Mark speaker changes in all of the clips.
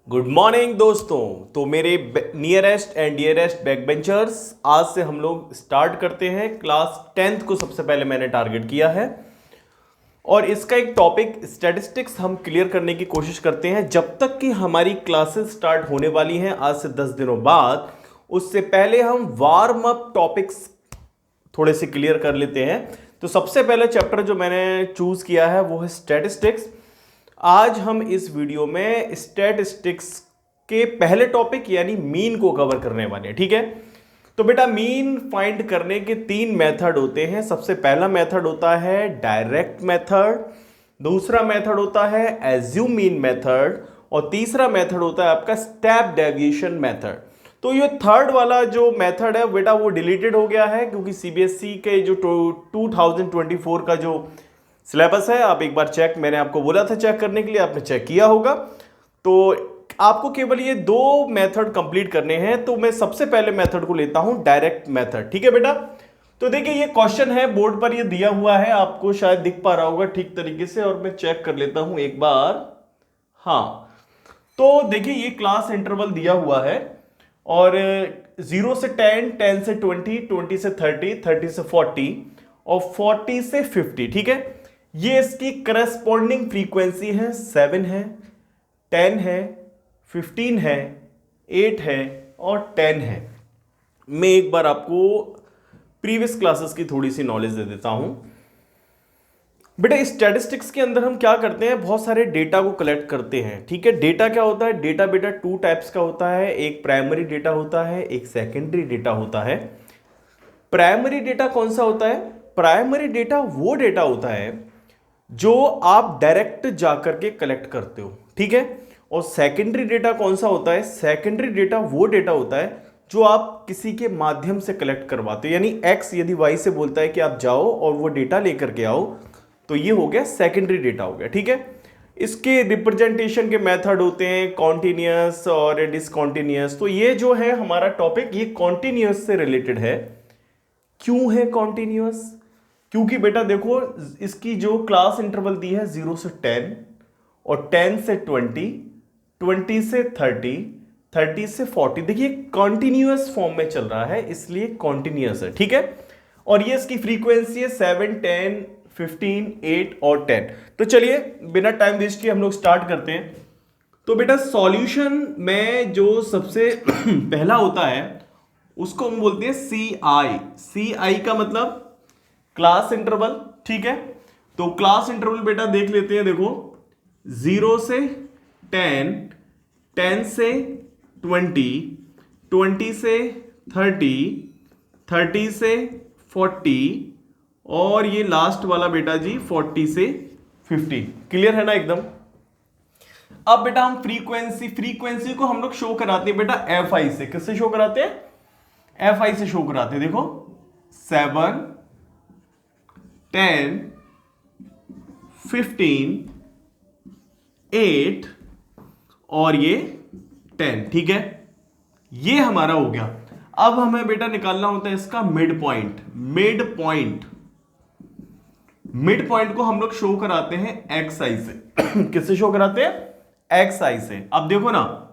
Speaker 1: Good morning दोस्तों। तो मेरे nearest and dearest back benchers, आज से हम लोग स्टार्ट करते हैं। क्लास 10th को सबसे पहले मैंने टारगेट किया है और इसका एक टॉपिक स्टैटिस्टिक्स हम क्लियर करने की कोशिश करते हैं। जब तक कि हमारी क्लासेस स्टार्ट होने वाली हैं आज से 10 दिनों बाद, उससे पहले हम वार्म अप टॉपिक्स थोड़े से क्लियर कर लेते हैं। तो सबसे पहले चैप्टर जो मैंने चूज किया है वो है स्टैटिस्टिक्स। आज हम इस वीडियो में स्टैटिस्टिक्स के पहले टॉपिक यानी मीन को कवर करने वाले हैं। ठीक है, तो बेटा मीन फाइंड करने के 3 मेथड होते हैं। सबसे पहला मेथड होता है डायरेक्ट मेथड, दूसरा मेथड होता है एज्यूम मीन मेथड और तीसरा मेथड होता है आपका स्टेप डेविएशन मेथड। तो ये थर्ड वाला जो मेथड है बेटा वो डिलीटेड हो गया है क्योंकि सीबीएसई के जो 2024 का जो सिलेबस है, आप एक बार चेक, मैंने आपको बोला था चेक करने के लिए, आपने चेक किया होगा। तो आपको केवल ये 2 मेथड कंप्लीट करने हैं। तो मैं सबसे पहले मेथड को लेता हूं डायरेक्ट मेथड। ठीक है बेटा, तो देखिए ये क्वेश्चन है, बोर्ड पर ये दिया हुआ है, आपको शायद दिख पा रहा होगा ठीक तरीके से, और मैं चेक कर लेता हूं एक बार। हाँ, तो देखिए ये क्लास इंटरवल दिया हुआ है और 0 से 10, 10 से 20, 20 से 30, 30 से 40 और 40 से 50। ठीक है, ये इसकी करस्पॉन्डिंग फ्रीक्वेंसी है। 7 है, 10 है, 15 है, 8 है और 10 है। मैं एक बार आपको प्रीवियस क्लासेस की थोड़ी सी नॉलेज दे देता हूं। बेटा स्टैटिस्टिक्स के अंदर हम क्या करते हैं, बहुत सारे डेटा को कलेक्ट करते हैं। ठीक है, डेटा क्या होता है, डेटा बेटा 2 टाइप्स का होता है। एक प्राइमरी डेटा होता है, एक सेकेंडरी डेटा होता है। प्राइमरी डेटा कौन सा होता है, प्राइमरी डेटा वो डेटा होता है जो आप डायरेक्ट जाकर के कलेक्ट करते हो। ठीक है, और सेकेंडरी डेटा कौन सा होता है, सेकेंडरी डेटा वो डेटा होता है जो आप किसी के माध्यम से कलेक्ट करवाते हो। यानी एक्स यदि वाई से बोलता है कि आप जाओ और वो डेटा लेकर के आओ, तो ये हो गया सेकेंडरी डेटा हो गया। ठीक है, इसके रिप्रेजेंटेशन के मेथड होते हैं कॉन्टिन्यूअस और डिसकॉन्टिन्यूअस। तो ये जो है हमारा टॉपिक, ये कॉन्टिन्यूअस से रिलेटेड है। क्यों है कॉन्टिन्यूअस, क्योंकि बेटा देखो इसकी जो क्लास इंटरवल दी है 0 से 10 और 10 से 20, 20 से 30, 30 से 40, देखिए कॉन्टिन्यूअस फॉर्म में चल रहा है इसलिए कॉन्टिन्यूअस है। ठीक है, और ये इसकी फ्रीक्वेंसी है 7, 10, 15, 8 और 10। तो चलिए बिना टाइम वेस्ट किए हम लोग स्टार्ट करते हैं। तो बेटा सॉल्यूशन में जो सबसे पहला होता है उसको हम बोलते हैं CI। CI का मतलब क्लास इंटरवल। ठीक है, तो क्लास इंटरवल बेटा देख लेते हैं। देखो 0 से 10, 10 से 20, 20 से 30, 30 से 40 और ये लास्ट वाला बेटा जी 40 से 50। क्लियर है ना एकदम। अब बेटा हम फ्रीक्वेंसी को हम लोग शो कराते हैं बेटा FI से। किससे शो कराते हैं, FI से शो कराते हैं। देखो 7, 10, 15, 8 और ये 10। ठीक है, ये हमारा हो गया। अब हमें बेटा निकालना होता है इसका मिड पॉइंट। मिड पॉइंट को हम लोग शो कराते हैं XI से। किससे शो कराते हैं, XI से। अब देखो ना,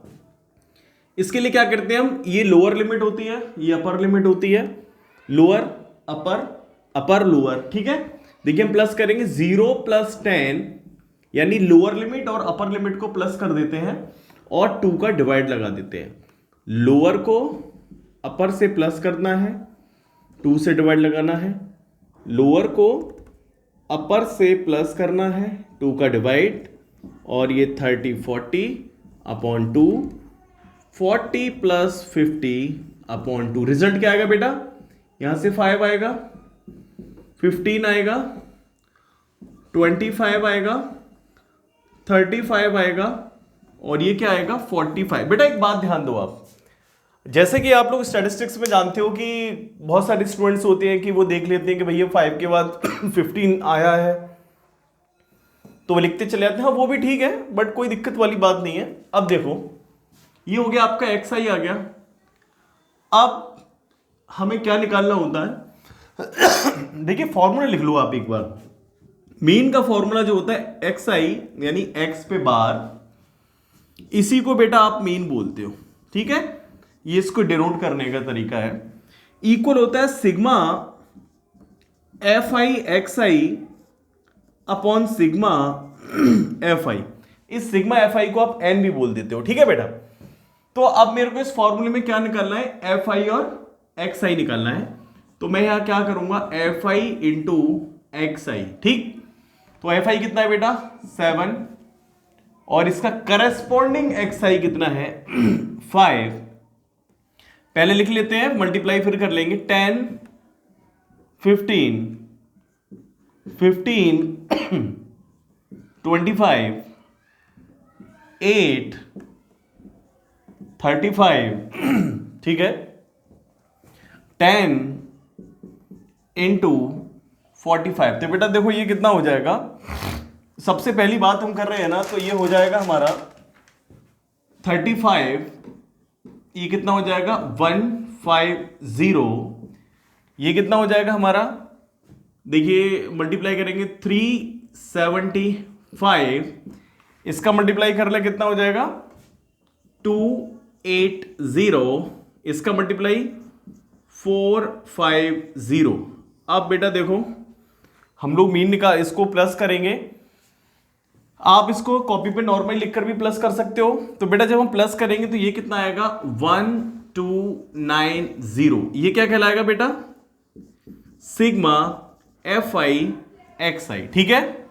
Speaker 1: इसके लिए क्या करते हैं हम, ये लोअर लिमिट होती है, ये अपर लिमिट होती है, लोअर अपर अपर लोअर। ठीक है, देखिए हम प्लस करेंगे 0 + 10 यानी लोअर लिमिट और अपर लिमिट को प्लस कर देते हैं और 2 का डिवाइड लगा देते हैं। लोअर को अपर से प्लस करना है, 2 से डिवाइड लगाना है, लोअर को अपर से प्लस करना है, 2 का डिवाइड, और ये 30, 40 अपॉन 2, 40 + 50 अपॉन 2। रिजल्ट क्या आएगा बेटा, यहां से 5 आएगा, 15 आएगा, 25 आएगा, 35 आएगा और ये क्या आएगा 45। बेटा एक बात ध्यान दो आप, जैसे कि आप लोग स्टैटिस्टिक्स में जानते हो कि बहुत सारे स्टूडेंट्स होते हैं कि वो देख लेते हैं कि भैया 5 के बाद 15 आया है तो वो लिखते चले जाते हैं। हाँ वो भी ठीक है, बट कोई दिक्कत वाली बात नहीं है। अब देखो ये हो गया आपका XI आ गया। अब हमें क्या निकालना होता है, देखिए फॉर्मूला लिख लो आप एक बार। मीन का फॉर्मूला जो होता है XI यानी X पे बार इसी को बेटा आप मीन बोलते हो, ठीक है। ये इसको डिनोट करने का तरीका है। इक्वल होता है sigma F I X I upon sigma F आई। इस सिग्मा एफ आई को आप एन भी बोल देते हो, ठीक है बेटा। तो अब मेरे को इस फॉर्मूले में क्या निकालना है, एफ आई और एक्स आई निकालना है। तो मैं यहां क्या करूंगा, एफ आई इंटू एक्स आई, ठीक। तो एफ आई कितना है बेटा 7, और इसका करस्पॉन्डिंग एक्स आई कितना है 5। पहले लिख लेते हैं, मल्टीप्लाई फिर कर लेंगे। 10 15 15 25 8 35, ठीक है। 10 इंटू 45। तो बेटा देखो ये कितना हो जाएगा, सबसे पहली बात हम कर रहे हैं ना, तो ये हो जाएगा हमारा 35। ये कितना हो जाएगा 150। ये कितना हो जाएगा हमारा, देखिए मल्टीप्लाई करेंगे 375। इसका मल्टीप्लाई कर ले कितना हो जाएगा 280। इसका मल्टीप्लाई 450। अब बेटा देखो हम लोग मीन निकाल, इसको प्लस करेंगे। आप इसको कॉपी पे नॉर्मल लिखकर भी प्लस कर सकते हो। तो बेटा जब हम प्लस करेंगे तो ये कितना आएगा 1290। ये क्या कहलाएगा बेटा, सिग्मा एफ आई एक्स आई, ठीक है।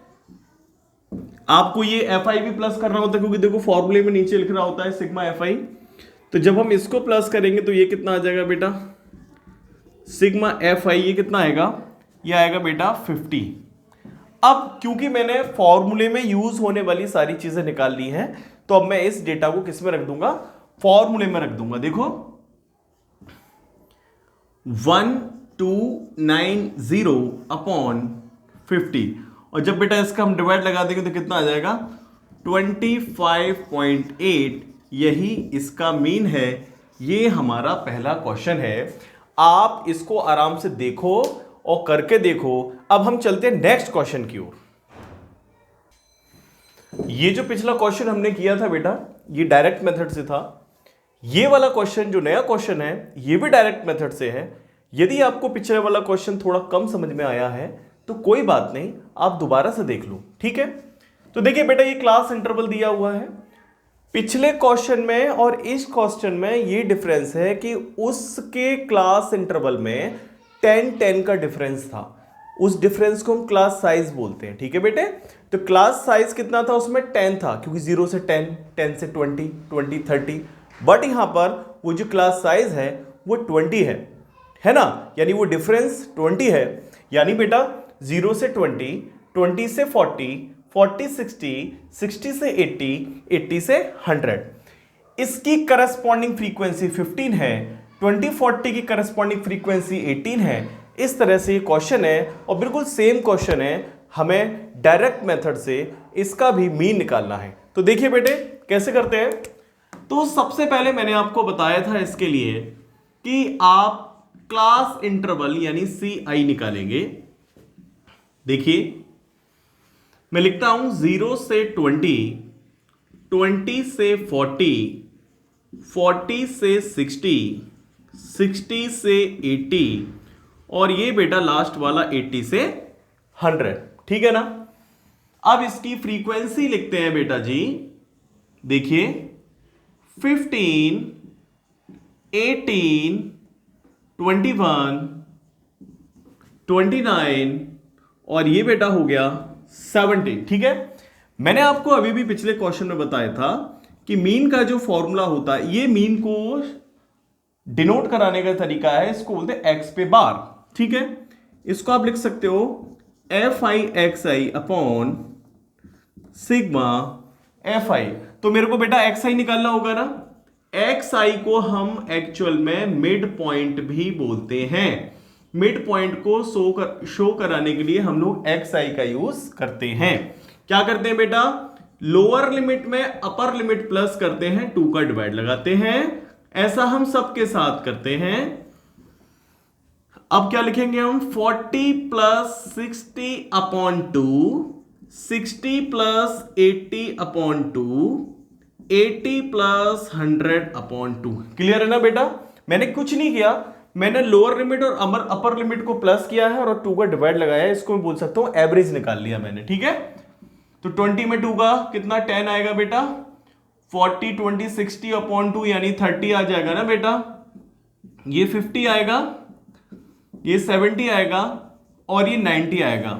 Speaker 1: आपको ये एफ आई भी प्लस करना होता है, क्योंकि देखो फॉर्मूले में नीचे लिख रहा होता है सिग्मा एफ आई। तो जब हम इसको प्लस करेंगे तो ये कितना आ जाएगा बेटा, सिग्मा एफ आई, ये कितना आएगा, ये आएगा बेटा 50। अब क्योंकि मैंने फॉर्मूले में यूज होने वाली सारी चीजें निकाल ली हैं, तो अब मैं इस डेटा को किस में रख दूंगा, फॉर्मूले में रख दूंगा। देखो 1290 अपॉन 50, और जब बेटा इसका हम डिवाइड लगा देंगे तो कितना आ जाएगा 25.8। यही इसका मीन है। ये हमारा पहला क्वेश्चन है। आप इसको आराम से देखो और करके देखो। अब हम चलते हैं नेक्स्ट क्वेश्चन की ओर। ये जो पिछला क्वेश्चन हमने किया था बेटा, ये डायरेक्ट मेथड से था। ये वाला क्वेश्चन जो नया क्वेश्चन है, ये भी डायरेक्ट मेथड से है। यदि आपको पिछले वाला क्वेश्चन थोड़ा कम समझ में आया है तो कोई बात नहीं, आप दोबारा से देख लो, ठीक है। तो देखिए बेटा ये क्लास इंटरवल दिया हुआ है। पिछले क्वेश्चन में और इस क्वेश्चन में ये डिफरेंस है कि उसके क्लास इंटरवल में 10 का डिफरेंस था। उस डिफरेंस को हम क्लास साइज बोलते हैं, ठीक है बेटे। तो क्लास साइज कितना था, उसमें 10 था, क्योंकि 0 से 10, 10 से 20, 20 30। बट यहां पर वो जो क्लास साइज है वो 20 है ना, यानी वो डिफरेंस 20 है। यानी बेटा 0 से 20, 20 से 40, 40 60, 60 से 80, 80 से 100। इसकी करस्पॉन्डिंग फ्रीक्वेंसी 15 है, 2040 की करस्पॉन्डिंग फ्रीक्वेंसी 18 है। इस तरह से ये क्वेश्चन है, और बिल्कुल सेम क्वेश्चन है। हमें डायरेक्ट मेथड से इसका भी मीन निकालना है। तो देखिए बेटे कैसे करते हैं। तो सबसे पहले मैंने आपको बताया था इसके लिए कि आप क्लास इंटरवल यानी सी आई निकालेंगे। देखिए मैं लिखता हूं 0 से 20, 20 से 40, 40 से 60, 60 से 80, और ये बेटा लास्ट वाला 80 से 100, ठीक है ना। अब इसकी फ्रीक्वेंसी लिखते हैं बेटा जी। देखिए 15, 18, 21, 29, और ये बेटा हो गया 70, ठीक है। मैंने आपको अभी भी पिछले क्वेश्चन में बताया था कि मीन का जो फॉर्मूला होता है, ये मीन को डिनोट कराने का तरीका है, इसको बोलते हैं एक्स पे बार, ठीक है। इसको आप लिख सकते हो F I X I upon sigma F I. तो मेरे को बेटा एक्स आई निकालना होगा ना। एक्स आई को हम एक्चुअल में मिड पॉइंट भी बोलते हैं। मिड पॉइंट को शो कराने के लिए हम लोग एक्स आई का यूज करते हैं। क्या करते हैं बेटा, लोअर लिमिट में अपर लिमिट प्लस करते हैं, 2 का डिवाइड लगाते हैं। ऐसा हम सबके साथ करते हैं। अब क्या लिखेंगे हम, 40 plus 60 upon 2, 60 plus 80 upon 2, 80 plus 100/2। Clear है ना बेटा? मैंने कुछ नहीं किया, मैंने लोअर लिमिट और अपर लिमिट को प्लस किया है और 2 का डिवाइड लगाया है, इसको मैं बोल सकता हूं एवरेज निकाल लिया मैंने। ठीक है, तो 20 में 2 का कितना 10 आएगा बेटा, 40 20 60/2 यानी 30 आ जाएगा ना बेटा, ये 50 आएगा, ये 70 आएगा और ये 90 आएगा।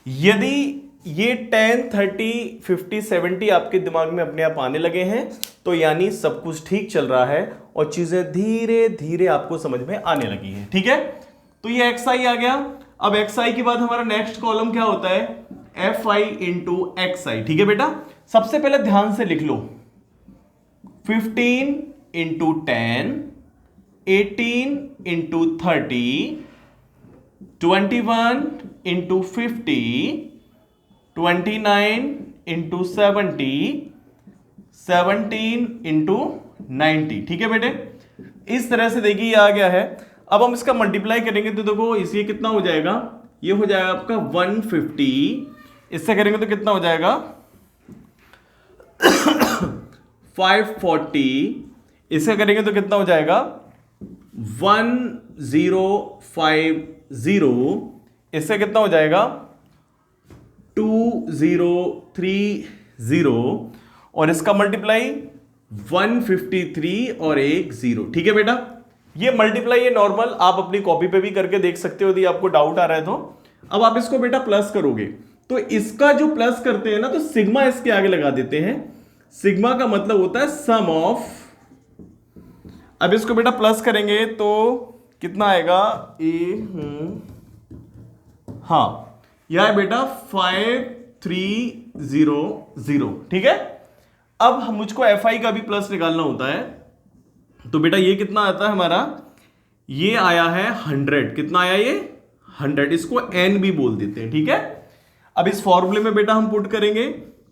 Speaker 1: यदि ये 10 30 50 70 आपके दिमाग में अपने आप आने लगे हैं तो यानी सब कुछ ठीक चल रहा है और चीजें धीरे धीरे आपको समझ में आने लगी हैं। ठीक है, तो ये एक्स आई आ गया। अब एक्स आई के बाद हमारा नेक्स्ट कॉलम क्या होता है, एफ आई इंटू एक्स आई। ठीक है बेटा, सबसे पहले ध्यान से लिख लो, 15 into 10, 18 into 30, 21 into 50, 29 into 70, 17 into 90। ठीक है बेटे, इस तरह से देखिए ये आ गया है। अब हम इसका मल्टीप्लाई करेंगे तो देखो इसलिए कितना हो जाएगा, ये हो जाएगा आपका 150, इससे करेंगे तो कितना हो जाएगा 540, इससे करेंगे तो कितना हो जाएगा 1050, इससे कितना हो जाएगा 2030 और इसका मल्टीप्लाई 153 और एक 0। ठीक है बेटा, ये मल्टीप्लाई ये नॉर्मल आप अपनी कॉपी पे भी करके देख सकते हो यदि आपको डाउट आ रहा है तो। अब आप इसको बेटा प्लस करोगे तो इसका जो प्लस करते हैं ना तो सिग्मा इसके आगे लगा देते हैं। सिग्मा का मतलब होता है सम ऑफ, अब इसको बेटा प्लस करेंगे तो कितना आएगा हाँ यह है बेटा 5300। ठीक है, अब मुझको एफ आई का भी प्लस निकालना होता है तो बेटा ये कितना आता है हमारा, ये आया है 100। कितना आया ये 100, इसको n भी बोल देते हैं। ठीक है, अब इस फॉर्मूले में बेटा हम पुट करेंगे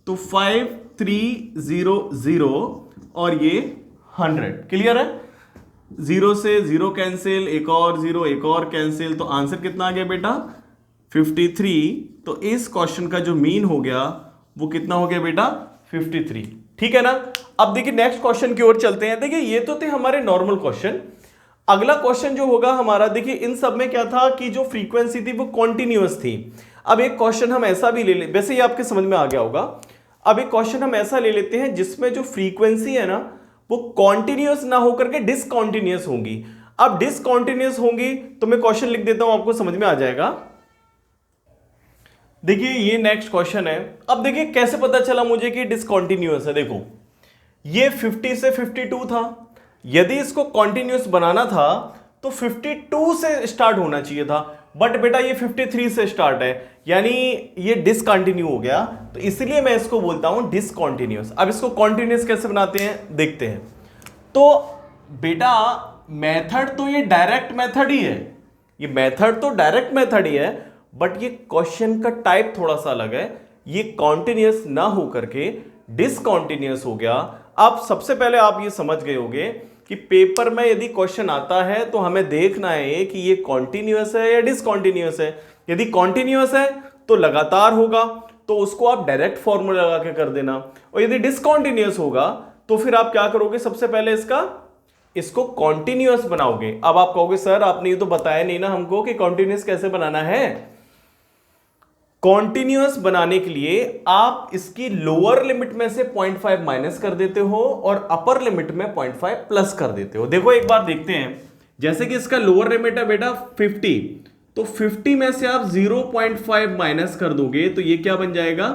Speaker 1: तो 5300 और ये 100। क्लियर है, 0 से 0 कैंसिल, एक और 0 एक और कैंसिल, तो आंसर कितना आ गया बेटा 53। तो इस क्वेश्चन का जो मीन हो गया वो कितना हो गया बेटा 53। ठीक है ना, अब देखिए नेक्स्ट क्वेश्चन की ओर चलते हैं। देखिए ये तो थे हमारे नॉर्मल क्वेश्चन। अगला क्वेश्चन जो होगा हमारा, देखिए इन सब में क्या था कि जो फ्रीक्वेंसी थी वो कॉन्टिन्यूअस थी। अब एक क्वेश्चन हम ऐसा भी ले ले, वैसे ही आपके समझ में आ गया होगा। अब एक क्वेश्चन हम ऐसा ले लेते हैं जिसमें जो फ्रीक्वेंसी है ना वो कॉन्टिन्यूअस ना होकर के डिसकॉन्टिन्यूअस होंगी। अब डिसकॉन्टिन्यूअस होंगी तो मैं क्वेश्चन लिख देता हूं, आपको समझ में आ जाएगा। देखिए ये नेक्स्ट क्वेश्चन है। अब देखिए कैसे पता चला मुझे कि डिसकॉन्टिन्यूअस है। देखो ये 50 से 52 था, यदि इसको कॉन्टिन्यूअस बनाना था तो 52 से स्टार्ट होना चाहिए था, बट बेटा ये 53 से स्टार्ट है यानी ये डिसकंटिन्यू हो गया, तो इसलिए मैं इसको बोलता हूं डिसकंटिन्यूअस। अब इसको कॉन्टिन्यूअस कैसे बनाते हैं देखते हैं। तो बेटा मेथड तो ये डायरेक्ट मेथड ही है, ये मेथड तो डायरेक्ट मेथड ही है, बट ये क्वेश्चन का टाइप थोड़ा सा अलग है। ये कॉन्टिन्यूअस ना होकर के डिसकंटिन्यूअस हो गया। अब सबसे पहले आप ये समझ गए होंगे कि पेपर में यदि क्वेश्चन आता है तो हमें देखना है कि ये कॉन्टिन्यूअस है या डिसकंटिन्यूअस है। यदि कॉन्टिन्यूअस है तो लगातार होगा, तो उसको आप डायरेक्ट फॉर्मूला लगा के कर देना, और यदि डिसकंटिन्यूअस होगा तो फिर आप क्या करोगे, सबसे पहले इसको कॉन्टिन्यूअस बनाओगे। अब आप कहोगे सर आपने ये तो बताया नहीं ना हमको कि कॉन्टिन्यूअस कैसे बनाना है। कॉन्टिन्यूअस बनाने के लिए आप इसकी लोअर लिमिट में से 0.5 माइनस कर देते हो और अपर लिमिट में 0.5 प्लस कर देते हो। देखो एक बार देखते हैं, जैसे कि इसका लोअर लिमिट है बेटा 50, तो 50 में से आप 0.5 माइनस कर दोगे तो ये क्या बन जाएगा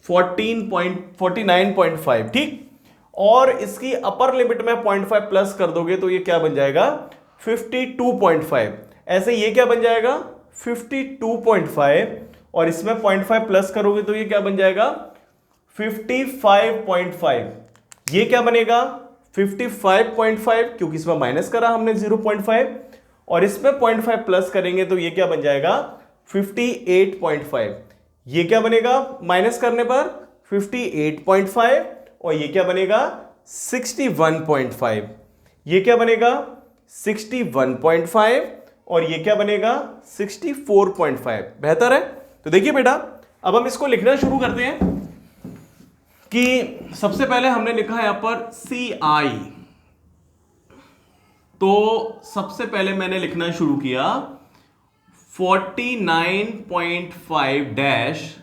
Speaker 1: 49.5। ठीक, और इसकी अपर लिमिट में 0.5 प्लस कर दोगे तो ये क्या बन जाएगा 52.5। ऐसे ये क्या बन जाएगा 52.5, और इसमें 0.5 प्लस करोगे तो ये क्या बन जाएगा 55.5। ये क्या बनेगा 55.5 क्योंकि इसमें माइनस करा हमने 0.5, और इसमें 0.5 प्लस करेंगे तो ये क्या बन जाएगा 58.5। ये क्या बनेगा माइनस करने पर 58.5, और ये क्या बनेगा 61.5। ये क्या बनेगा 61.5, और ये क्या बनेगा 64.5। बेहतर है। तो देखिए बेटा अब हम इसको लिखना शुरू करते हैं। कि सबसे पहले हमने लिखा है यहां पर सी आई, तो सबसे पहले मैंने लिखना शुरू किया 49.5 डैश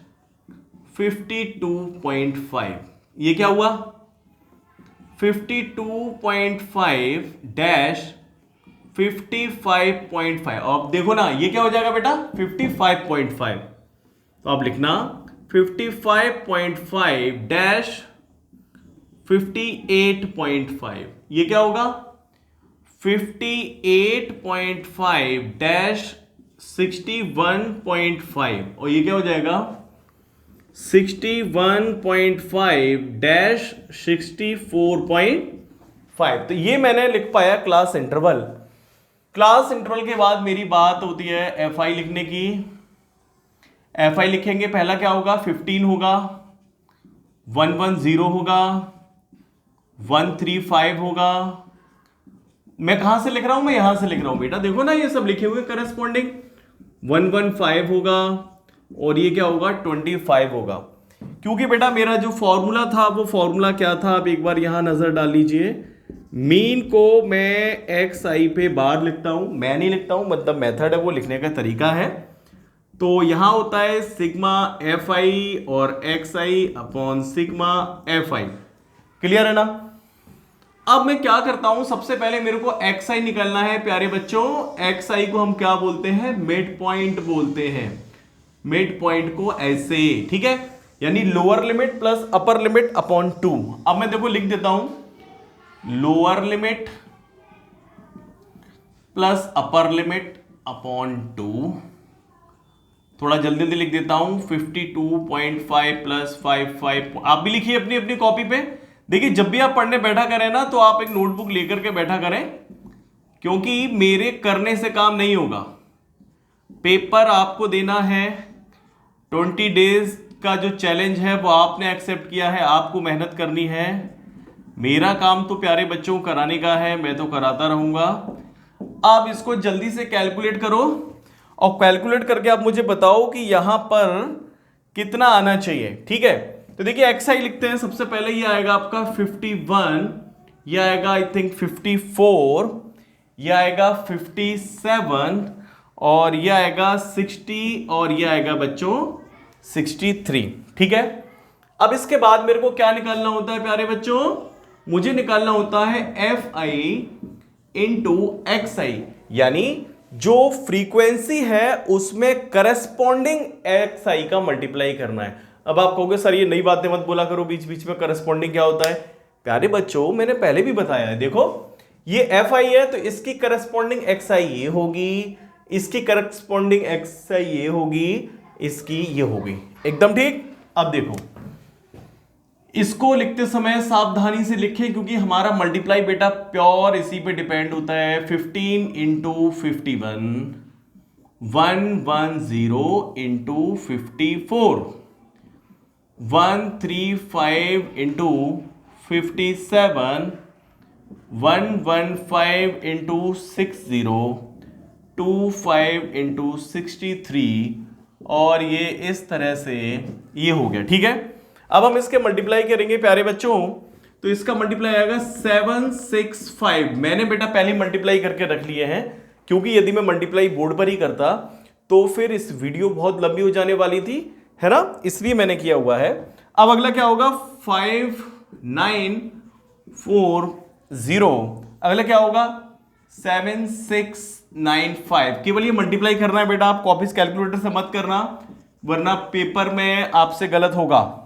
Speaker 1: 52.5। ये क्या हुआ 52.5 डैश 55.5। अब देखो ना ये क्या हो जाएगा बेटा 55.5, तो आप लिखना 55.5 डैश 58.5। ये क्या होगा 58.5 डैश 61.5, और ये क्या हो जाएगा 61.5 डैश 64.5। तो ये मैंने लिख पाया क्लास इंटरवल। क्लास इंटरवल के बाद मेरी बात होती है एफ आई लिखने की। एफ आई लिखेंगे, पहला क्या होगा 15 होगा, 110 होगा, 135 होगा। मैं कहां से लिख रहा हूं, मैं यहां से लिख रहा हूं बेटा, देखो ना ये सब लिखे हुए करस्पॉन्डिंग। 115 होगा और ये क्या होगा 25 होगा। क्योंकि बेटा मेरा जो फॉर्मूला था वो फॉर्मूला क्या था, आप एक बार यहां नजर डाल लीजिए। मीन को मैं एक्स आई पे बार लिखता हूं, मैं नहीं लिखता हूं, मतलब मेथड है वो, लिखने का तरीका है। तो यहां होता है सिग्मा एफ आई और x I upon sigma F I. Clear है ना। अब मैं क्या करता हूं, सबसे पहले मेरे को एक्स आई निकालना है प्यारे बच्चों। एक्स आई को हम क्या बोलते हैं, मिड पॉइंट बोलते हैं। मिड पॉइंट को ऐसे, ठीक है, यानी lower limit plus upper limit upon 2। अब मैं देखो लिख देता हूं lower limit plus upper limit upon 2। थोड़ा जल्दी जल्दी लिख देता हूं 52.5 प्लस 55। आप भी लिखिए अपनी अपनी कॉपी पे। देखिए जब भी आप पढ़ने बैठा करें ना तो आप एक नोटबुक लेकर के बैठा करें, क्योंकि मेरे करने से काम नहीं होगा। पेपर आपको देना है, 20 डेज का जो चैलेंज है वो आपने एक्सेप्ट किया है, आपको मेहनत करनी है। मेरा काम तो प्यारे बच्चों कराने का है, मैं तो कराता रहूंगा। आप इसको जल्दी से कैलकुलेट करो और कैलकुलेट करके आप मुझे बताओ कि यहां पर कितना आना चाहिए, ठीक है। तो देखिए एक्स आई लिखते हैं, सबसे पहले ये आएगा आपका 51, ये आएगा आई थिंक 54, ये आएगा 57 और ये आएगा 60 और ये आएगा बच्चों 63, ठीक है। अब इसके बाद मेरे को क्या निकालना होता है प्यारे बच्चों, मुझे निकालना होता है एफ आई इंटू एक्स आई, यानी जो फ्रीक्वेंसी है उसमें करस्पॉन्डिंग एक्स आई का मल्टीप्लाई करना है। अब आप कहोगे सर ये नई बातें मत बोला करो बीच बीच में, करस्पॉन्डिंग क्या होता है। प्यारे बच्चों मैंने पहले भी बताया है, देखो ये एफ आई है तो इसकी करस्पॉन्डिंग एक्स आई ये होगी, इसकी करस्पॉन्डिंग एक्स आई ये होगी, इसकी ये होगी, एकदम ठीक। अब देखो इसको लिखते समय सावधानी से लिखें, क्योंकि हमारा मल्टीप्लाई बेटा प्योर इसी पे डिपेंड होता है। 15 into 51, 110 into 54, 135 into 57, 115 into 60, 25 into 63, और ये इस तरह से ये हो गया, ठीक है। अब हम इसके मल्टीप्लाई करेंगे प्यारे बच्चों, तो इसका मल्टीप्लाई आएगा 765। मैंने बेटा पहले मल्टीप्लाई करके रख लिए हैं, क्योंकि यदि मैं मल्टीप्लाई बोर्ड पर ही करता तो फिर इस वीडियो बहुत लंबी हो जाने वाली थी, है ना, इसलिए मैंने किया हुआ है। अब अगला क्या होगा 5940, अगला क्या होगा 7695। केवल ये मल्टीप्लाई करना है बेटा, आप कॉपीज कैलकुलेटर से मत करना वरना पेपर में आपसे गलत होगा।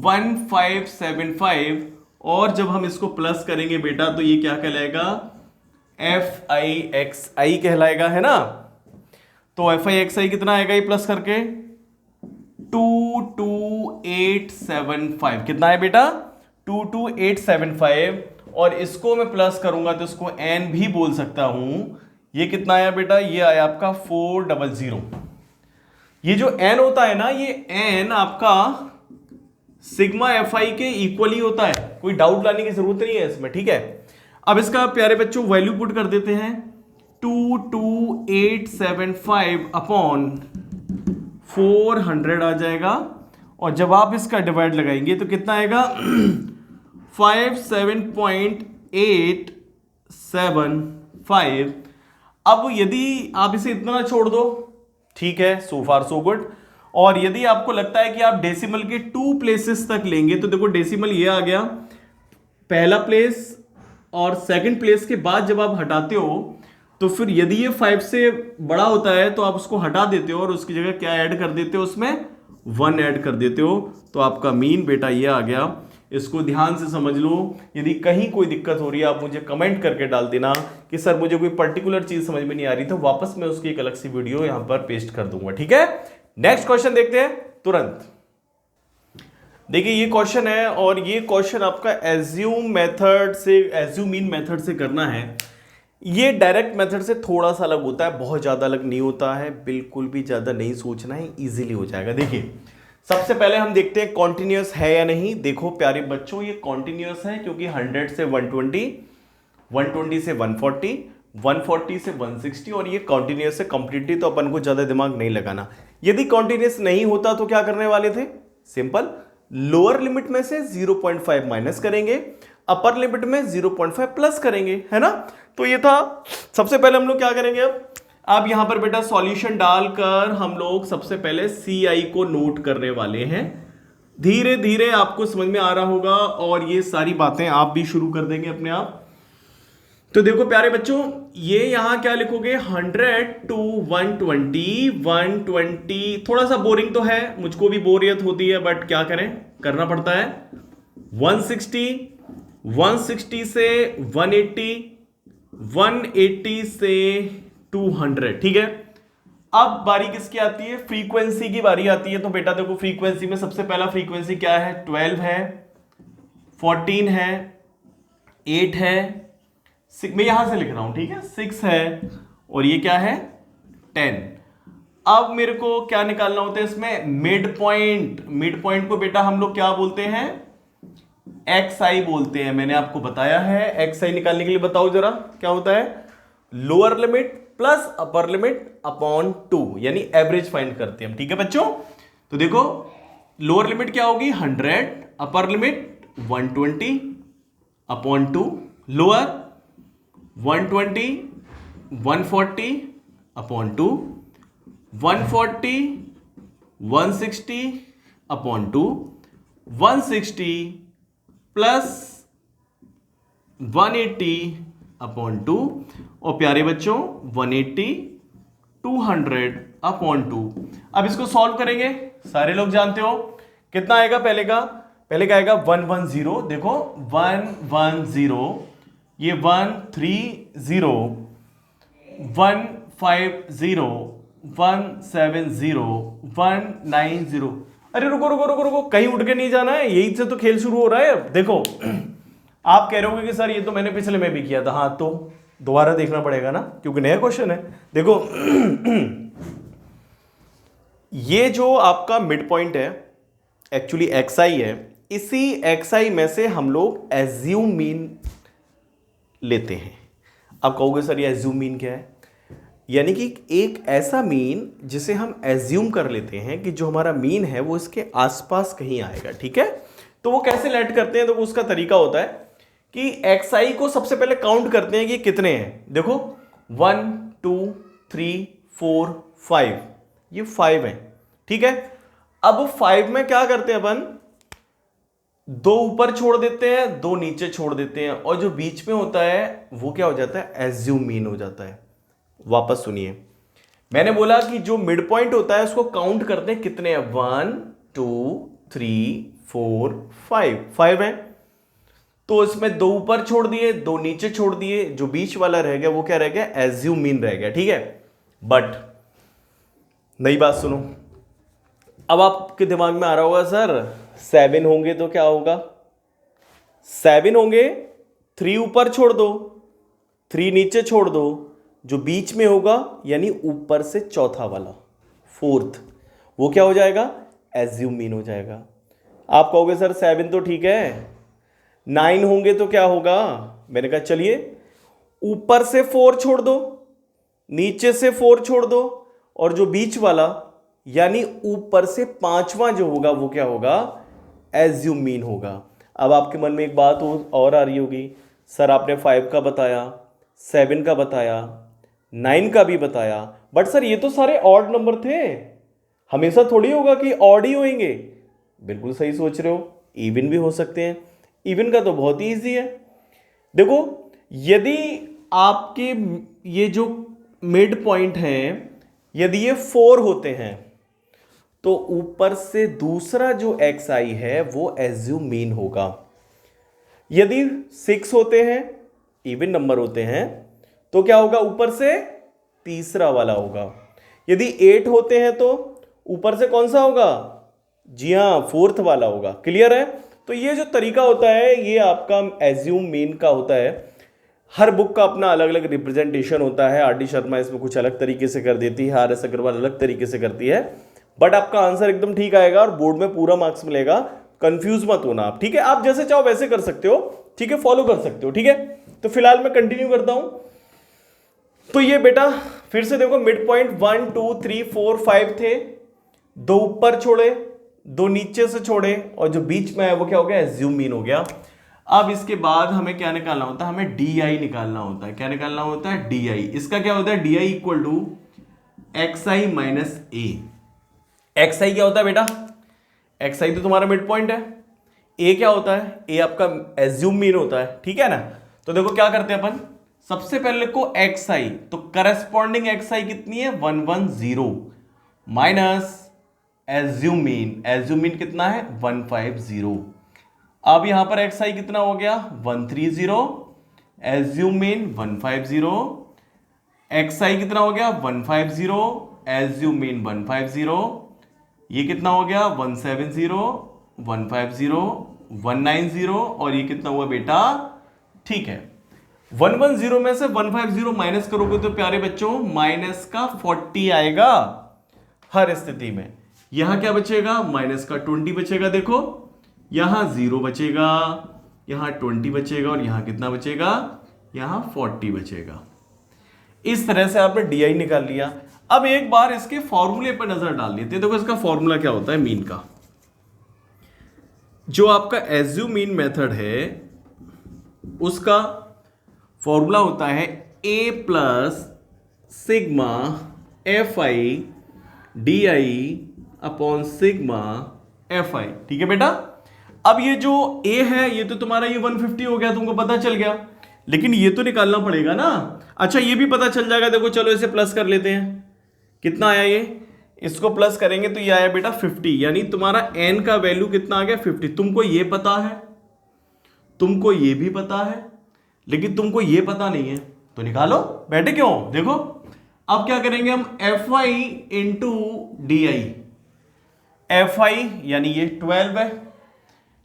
Speaker 1: 1575, और जब हम इसको प्लस करेंगे बेटा तो ये क्या कहलाएगा एफ आई एक्स आई कहलाएगा, है ना। तो एफ आई एक्स आई कितना आएगा ये प्लस करके 22875। कितना है बेटा 22875, और इसको मैं प्लस करूंगा तो इसको एन भी बोल सकता हूं। ये कितना आया बेटा, ये आया आपका 400। ये जो एन होता है ना, ये एन आपका सिग्मा एफ आई के इक्वली होता है, कोई डाउट लाने की जरूरत नहीं है इसमें, ठीक है। अब इसका प्यारे बच्चों वैल्यू पुट कर देते हैं, 22875 अपॉन 400 आ जाएगा, और जब आप इसका डिवाइड लगाएंगे तो कितना आएगा 57.875। अब यदि आप इसे इतना छोड़ दो, ठीक है, सो फार सो गुड। और यदि आपको लगता है कि आप डेसिमल के 2 प्लेसेस तक लेंगे तो देखो डेसिमल ये आ गया पहला प्लेस, और सेकंड प्लेस के बाद जब आप हटाते हो तो फिर यदि ये 5 से बड़ा होता है तो आप उसको हटा देते हो और उसकी जगह क्या ऐड कर देते हो, उसमें 1 ऐड कर देते हो, तो आपका मीन बेटा ये आ गया। इसको ध्यान से समझ लो। यदि कहीं कोई दिक्कत हो रही है आप मुझे कमेंट करके डाल देना कि सर मुझे कोई पर्टिकुलर चीज समझ में नहीं आ रही, तो वापस मैं उसकी एक अलग सी वीडियो यहां पर पेस्ट कर दूंगा, ठीक है। नेक्स्ट क्वेश्चन देखते हैं तुरंत। देखिए ये क्वेश्चन है और ये क्वेश्चन आपका एज्यूम मेथड से, एज्यूम मीन मेथड से करना है। ये डायरेक्ट मेथड से थोड़ा सा अलग होता है, बहुत ज्यादा अलग नहीं होता है, बिल्कुल भी ज्यादा नहीं सोचना है, इजीली हो जाएगा। देखिए सबसे पहले हम देखते हैं कॉन्टिन्यूअस है या नहीं। देखो प्यारे बच्चों ये कॉन्टिन्यूअस है क्योंकि 100 से 120, 120 से 140, 140 से 160 और ये कॉन्टिन्यूअस है कंप्लीटली, तो अपन को ज्यादा दिमाग नहीं लगाना। यदि कॉन्टिन्यूअस नहीं होता तो क्या करने वाले थे, सिंपल लोअर लिमिट में से 0.5 माइनस करेंगे, अपर लिमिट में 0.5 प्लस करेंगे, है ना। तो ये था। सबसे पहले हम लोग क्या करेंगे, अब यहां पर बेटा सॉल्यूशन डालकर हम लोग सबसे पहले CI को नोट करने वाले हैं। धीरे धीरे आपको समझ में आ रहा होगा और ये सारी बातें आप भी शुरू कर देंगे अपने आप। तो देखो प्यारे बच्चों ये यहां क्या लिखोगे, 100 to 120, 120 थोड़ा सा बोरिंग तो है, मुझको भी बोरियत होती है बट क्या करें, करना पड़ता है। 160, 160 से 180, 180 से 200, ठीक है। अब बारी किसकी आती है, फ्रीक्वेंसी की बारी आती है। तो बेटा देखो फ्रीक्वेंसी में सबसे पहला फ्रीक्वेंसी क्या है, 12 है, 14 है, 8 है, मैं यहां से लिख रहा हूं, ठीक है, 6 है और ये क्या है 10। अब मेरे को क्या निकालना होता है इसमें, मिड पॉइंट। मिड पॉइंट को बेटा हम लोग क्या बोलते हैं, XI बोलते हैं, मैंने आपको बताया है। XI निकालने के लिए बताओ जरा क्या होता है, lower limit plus upper limit upon 2, यानी एवरेज फाइंड करते हैं हम, ठीक है बच्चों। तो देखो लोअर लिमिट क्या होगी 100, upper limit 120 upon 2, lower 120, 140 upon 2, 140, 160 upon 2, 160 plus 180 upon 2 और प्यारे बच्चों 180, 200 अपॉन 2। अब इसको सॉल्व करेंगे, सारे लोग जानते हो कितना आएगा, पहले का आएगा 110। देखो 110, ये 130, 150, 170, 190। अरे रुको रुको रुको रुको, कहीं उठ के नहीं जाना है, यही से तो खेल शुरू हो रहा है। देखो आप कह रहे होगे कि सर ये तो मैंने पिछले में भी किया था, हाँ तो दोबारा देखना पड़ेगा ना क्योंकि नया क्वेश्चन है। देखो ये जो आपका मिड पॉइंट है एक्चुअली XI है, इसी XI में से हम लोग एज्यूम मीन लेते हैं। अब कहोगे सर ये एज्यूम मीन क्या है, यानी कि एक ऐसा मीन जिसे हम एज्यूम कर लेते हैं कि जो हमारा मीन है वो इसके आसपास कहीं आएगा, ठीक है। तो वो कैसे लेट करते हैं, तो उसका तरीका होता है कि XI को सबसे पहले काउंट करते हैं कि कितने हैं। देखो 1 2 3 4 5, ये 5 है, ठीक है। अब 5 में क्या करते हैं अपन, 2 ऊपर छोड़ देते हैं, 2 नीचे छोड़ देते हैं और जो बीच में होता है वो क्या हो जाता है, एज्यूम मीन हो जाता है। वापस सुनिए, मैंने बोला कि जो मिड पॉइंट होता है उसको काउंट करते हैं कितने हैं, 1 2 3 4 5 है। तो इसमें 2 ऊपर छोड़ दिए, 2 नीचे छोड़ दिए, जो बीच वाला रह गया वो क्या रह गया, एज्यूम मीन रह गया, ठीक है। बट नई बात सुनो, अब आपके दिमाग में आ रहा होगा सर 7 होंगे तो क्या होगा, 7 होंगे, 3 ऊपर छोड़ दो, 3 नीचे छोड़ दो, जो बीच में होगा यानी ऊपर से चौथा वाला 4th, वो क्या हो जाएगा, एज्यूम मीन हो जाएगा। आप कहोगे सर 7 तो ठीक है, 9 होंगे तो क्या होगा, मैंने कहा चलिए ऊपर से 4 छोड़ दो, नीचे से 4 छोड़ दो और जो बीच वाला यानी ऊपर से पांचवां जो होगा वो क्या होगा, एज्यूम मीन होगा। अब आपके मन में एक बात और आ रही होगी, सर आपने 5 का बताया, 7 का बताया, 9 का भी बताया, बट सर ये तो सारे ऑड नंबर थे, हमेशा थोड़ी होगा कि ऑड ही होंगे। बिल्कुल सही सोच रहे हो, इवन भी हो सकते हैं। इवन का तो बहुत ही ईजी है। देखो यदि आपके ये जो मिड पॉइंट हैं यदि ये 4 होते हैं तो ऊपर से दूसरा जो एक्स आई है वो एज्यूम मीन होगा। यदि 6 होते हैं, इवन नंबर होते हैं, तो क्या होगा, ऊपर से तीसरा वाला होगा। यदि 8 होते हैं तो ऊपर से कौन सा होगा, जी हां, फोर्थ वाला होगा। क्लियर है। तो ये जो तरीका होता है ये आपका एज्यूम मीन का होता है। हर बुक का अपना अलग अलग रिप्रेजेंटेशन होता है। आर डी शर्मा इसमें कुछ अलग तरीके से कर देती है, आर एस अग्रवाल अलग तरीके से करती है, बट आपका आंसर एकदम ठीक आएगा और बोर्ड में पूरा मार्क्स मिलेगा। कंफ्यूज मत होना आप, ठीक है। आप जैसे चाहो वैसे कर सकते हो, ठीक है, फॉलो कर सकते हो, ठीक है। तो फिलहाल मैं कंटिन्यू करता हूं। तो ये बेटा फिर से देखो, मिड पॉइंट 1 2 3 4 5 थे, 2 ऊपर छोड़े, 2 नीचे से छोड़े, और जो बीच में है वो क्या हो गया, एज्यूम मीन हो गया। अब इसके बाद हमें क्या निकालना होता है, हमें डी आई निकालना होता है। क्या निकालना होता है, डी आई। इसका क्या होता है, D I equal to X I minus A. X I क्या होता है बेटा, एक्स आई तो तुम्हारा मिड पॉइंट है। ए क्या होता है, ए आपका एज्यूम मीन होता है, ठीक है ना। तो देखो क्या करते हैं अपन, सबसे पहले को एक्स आई, तो करस्पॉन्डिंग एक्स आई कितनी है, 110 minus assume mean. Assume mean कितना है, 150। अब यहां पर एक्स आई कितना हो गया, 130, एज्यूम मीन 150, एक्स आई कितना हो गया, 150, एज्यूम मीन 150, ये कितना हो गया, 170, 150, 190, और ये कितना हुआ बेटा, ठीक है। 110 में से 150 माइनस करोगे तो प्यारे बच्चों माइनस का 40 आएगा हर स्थिति में। यहां क्या बचेगा, माइनस का 20 बचेगा। देखो यहां 0 बचेगा, यहां 20 बचेगा, और यहां कितना बचेगा, यहां 40 बचेगा। इस तरह से आपने डी आई निकाल लिया। अब एक बार इसके फॉर्मूले पर नजर डाल लेते हैं। देखो इसका फॉर्मूला क्या होता है मीन का। जो आपका एज्यूम मीन मेथड है उसका फॉर्मूला होता है A plus sigma F I D I upon sigma F I, ठीक है बेटा। अब ये जो ए है ये तो तुम्हारा ये 150 हो गया, तुमको पता चल गया, लेकिन ये तो निकालना पड़ेगा ना। अच्छा ये भी पता चल जाएगा, देखो चलो इसे प्लस कर लेते हैं। कितना आया ये, इसको प्लस करेंगे तो ये आया बेटा 50, यानी तुम्हारा एन का वैल्यू कितना आ गया, 50। तुमको ये पता है, तुमको ये भी पता है, लेकिन तुमको ये पता नहीं है, तो निकालो, बैठे क्यों। देखो अब क्या करेंगे हम, F I into D I. F I यानी ये 12 है,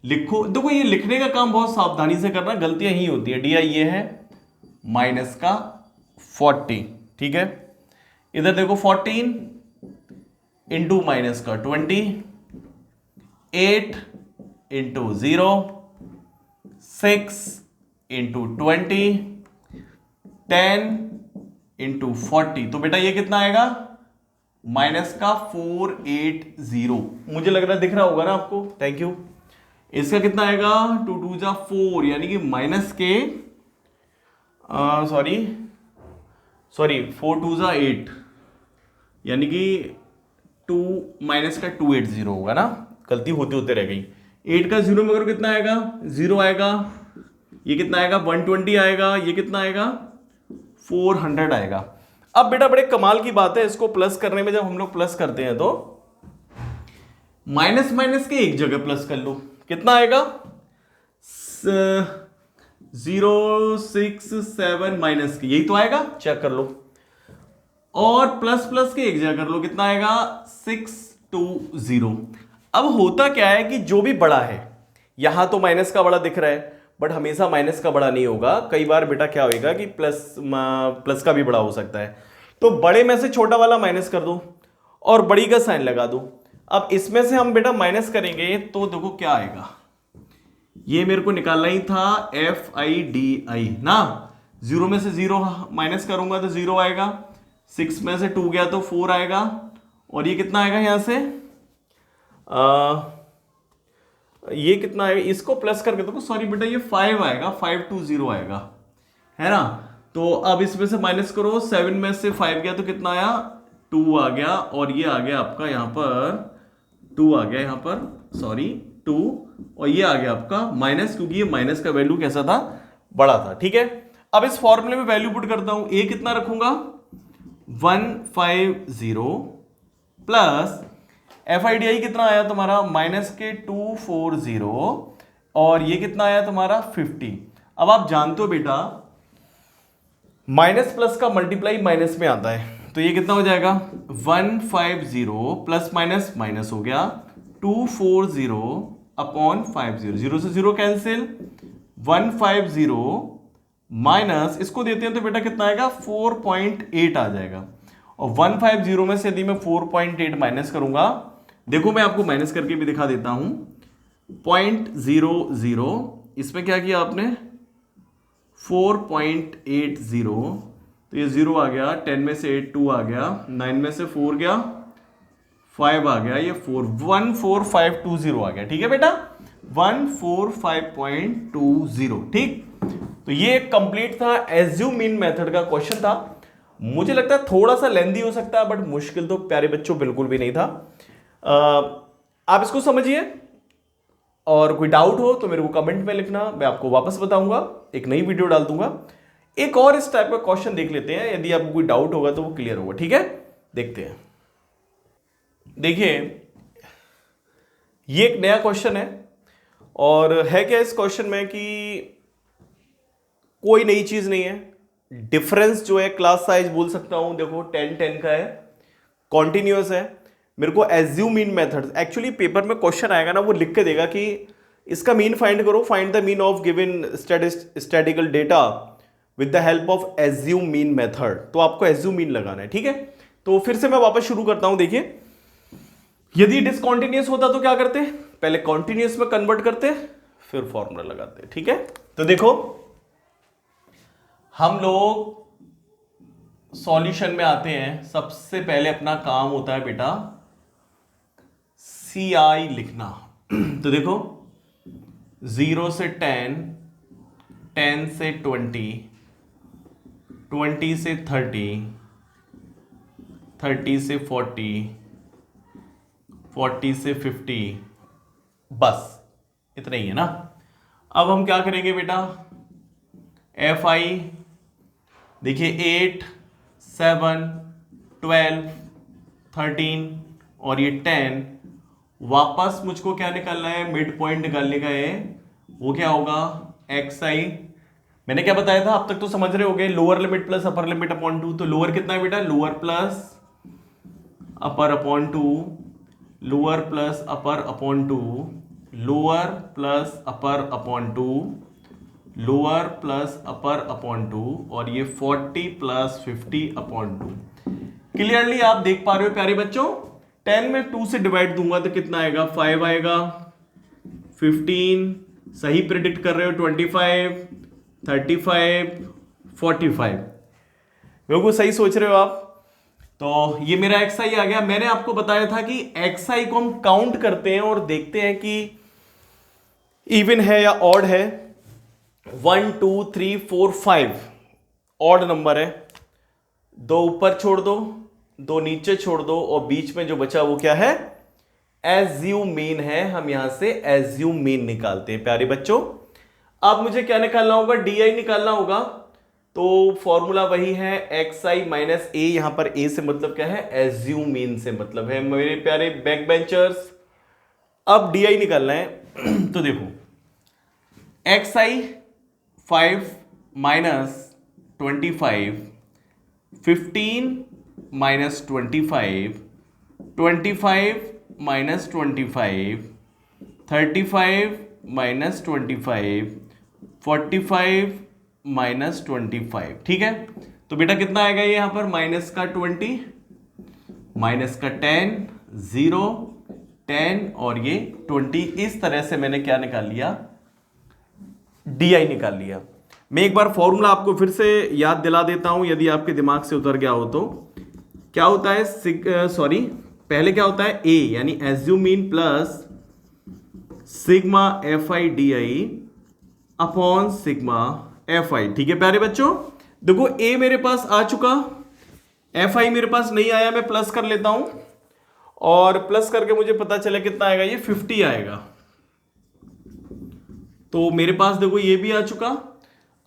Speaker 1: लिखो। देखो ये लिखने का काम बहुत सावधानी से करना, गलतियां ही होती है। डी आई ये है माइनस का 40, ठीक है। इधर देखो 14 इंटू माइनस का 20, 8 इंटू 0, 6 इंटू 20, 10 इंटू 40। तो बेटा ये कितना आएगा, माइनस का 480। मुझे लग रहा है दिख रहा होगा ना आपको, थैंक यू। इसका कितना आएगा, 2 2 जा 4, यानी कि माइनस के सॉरी 4 2 जा 8, यानी कि 2 माइनस का 280 होगा ना, गलती होते होते रह गई। 8 का 0 में करो कितना आएगा, 0 आएगा। ये कितना आएगा, 120 आएगा। ये कितना आएगा, 400 आएगा। अब बेटा बड़े कमाल की बात है, इसको प्लस करने में जब हम लोग प्लस करते हैं तो माइनस माइनस के एक जगह प्लस कर लो, कितना आएगा, 0 6 7 माइनस के, यही तो आएगा, चेक कर लो। और प्लस प्लस के एक जगह कर लो, कितना आएगा, 6 2 0। अब होता क्या है कि जो भी बड़ा है, यहां तो माइनस का बड़ा दिख रहा है, बट हमेशा माइनस का बड़ा नहीं होगा। कई बार बेटा क्या होएगा कि प्लस का भी बड़ा हो सकता है। तो बड़े में से छोटा वाला माइनस कर दो और बड़ी का साइन लगा दो। अब इसमें से हम बेटा माइनस करेंगे तो देखो क्या आएगा, ये मेरे को निकालना ही था एफ आई डी आई ना। 0 में से 0 माइनस करूंगा तो 0 आएगा, 6 में से 2 गया तो 4 आएगा, और ये कितना आएगा यहां से, ये कितना आएगा, इसको प्लस करके देखो, सॉरी बेटा ये 5 आएगा, 520 आएगा, है ना। तो अब इसमें से माइनस करो, 7 में से 5 गया तो कितना आया, 2 आ गया, और ये आ गया आपका यहां पर 2 आ गया, यहां पर सॉरी 2, और ये आ गया आपका माइनस, क्योंकि ये माइनस का वैल्यू कैसा था, बड़ा था। ठीक है, अब इस फॉर्मूले में वैल्यू पुट करता हूं, ए कितना रखूंगा 150 प्लस FIDI कितना आया तुम्हारा माइनस के 240, और ये कितना आया तुम्हारा 50। अब आप जानते हो बेटा माइनस प्लस का मल्टीप्लाई माइनस में आता है, तो ये कितना हो जाएगा 150 प्लस माइनस माइनस हो गया 240 अपॉन 50, 0 से 0 कैंसिल, 150 माइनस इसको देते हैं तो बेटा कितना आएगा 4.8 आ जाएगा, और 150 में से यदि मैं 4.8 माइनस करूंगा, देखो मैं आपको माइनस करके भी दिखा देता हूं, 0.00, इसमें क्या किया आपने 4.80, तो ये 0 आ गया, 10 में से 8 2 आ गया, 9 में से 4 गया 5 आ गया, ये 14520 आ गया। ठीक है बेटा 145.20, ठीक। तो ये कंप्लीट था एज्यूम मीन मेथड का क्वेश्चन था। मुझे लगता है थोड़ा सा लेंदी हो सकता है, बट मुश्किल तो प्यारे बच्चों बिल्कुल भी नहीं था। आप इसको समझिए, और कोई डाउट हो तो मेरे को कमेंट में लिखना, मैं आपको वापस बताऊंगा, एक नई वीडियो डाल दूंगा। एक और इस टाइप का क्वेश्चन देख लेते हैं, यदि आपको कोई डाउट होगा तो वो क्लियर होगा। ठीक है, देखते हैं। देखिए ये एक नया क्वेश्चन है, और है क्या इस क्वेश्चन में कि कोई नई चीज नहीं है, डिफरेंस जो है क्लास साइज बोल सकता हूं, देखो 10-10 का है, कॉन्टिन्यूअस है। मेरे को assume mean method, actually paper में क्वेश्चन आएगा ना, वो लिख के देगा कि इसका मीन फाइंड करो, find the mean of given statistical data with the help of assume mean method, तो आपको एज्यूम मीन लगाना है। ठीक है, तो फिर से मैं वापस शुरू करता हूं। देखिए यदि डिसकॉन्टिन्यूअस होता तो क्या करते, पहले कॉन्टिन्यूअस में कन्वर्ट करते, फिर फॉर्मूला लगाते। ठीक है, तो देखो हम लोग सॉल्यूशन में आते हैं, सबसे पहले अपना काम होता है बेटा CI लिखना। तो देखो 0 से 10, 10 से 20, 20 से 30, 30 से 40, 40 से 50, बस इतना ही है ना। अब हम क्या करेंगे बेटा, FI देखिए 8, 7, 12, 13 और ये 10, वापस मुझको क्या निकालना है, मिड पॉइंट निकालने का है, वो क्या होगा XI। मैंने क्या बताया था, अब तक तो समझ रहे होगे, lower limit plus upper limit upon 2, तो लोअर कितना है बेटा, लोअर प्लस अपर अपॉन 2, लोअर प्लस अपर अपॉन 2, लोअर प्लस अपर अपॉन 2, लोअर प्लस अपर अपॉन 2, और ये 40 प्लस 50 अपॉन 2। क्लियरली आप देख पा रहे हो प्यारे बच्चों, 10 में 2 से डिवाइड दूंगा तो कितना आएगा, 5 आएगा, 15 सही प्रिडिक्ट कर रहे हो, 25, 35, 45 बिल्कुल सही सोच रहे हो आप। तो ये मेरा XI आ गया। मैंने आपको बताया था कि XI को हम काउंट करते हैं और देखते हैं कि इवन है या ऑड है। 1 2 3 4 5 ऑड नंबर है, 2 ऊपर छोड़ दो, 2 नीचे छोड़ दो, और बीच में जो बचा वो क्या है, एज्यूम मीन है। हम यहां से एज्यूम मीन निकालते हैं प्यारे बच्चों। अब मुझे क्या निकालना होगा, DI निकालना होगा। तो फॉर्मूला वही है XI माइनस A, यहां पर A से मतलब क्या है, एज्यूम मीन से मतलब है मेरे प्यारे बैक बेंचर्स। अब DI निकालना है। तो देखो XI 5 minus 25, 15 minus 25, 25 minus 25, 35 minus 25, 45 minus 25। ठीक है, तो बेटा कितना आएगा ये यहां पर, माइनस का 20, माइनस का 10, 0, 10 और ये 20। इस तरह से मैंने क्या निकाल लिया, DI निकाल लिया। मैं एक बार फॉर्मूला आपको फिर से याद दिला देता हूं, यदि आपके दिमाग से उतर गया हो तो। क्या होता है, पहले क्या होता है, ए यानी assume mean plus sigma F I D I upon sigma F I. ठीक है प्यारे बच्चों, देखो ए मेरे पास आ चुका, एफ आई मेरे पास नहीं आया, मैं प्लस कर लेता हूं और प्लस करके मुझे पता चला कितना आएगा, ये 50 आएगा। तो मेरे पास देखो ये भी आ चुका।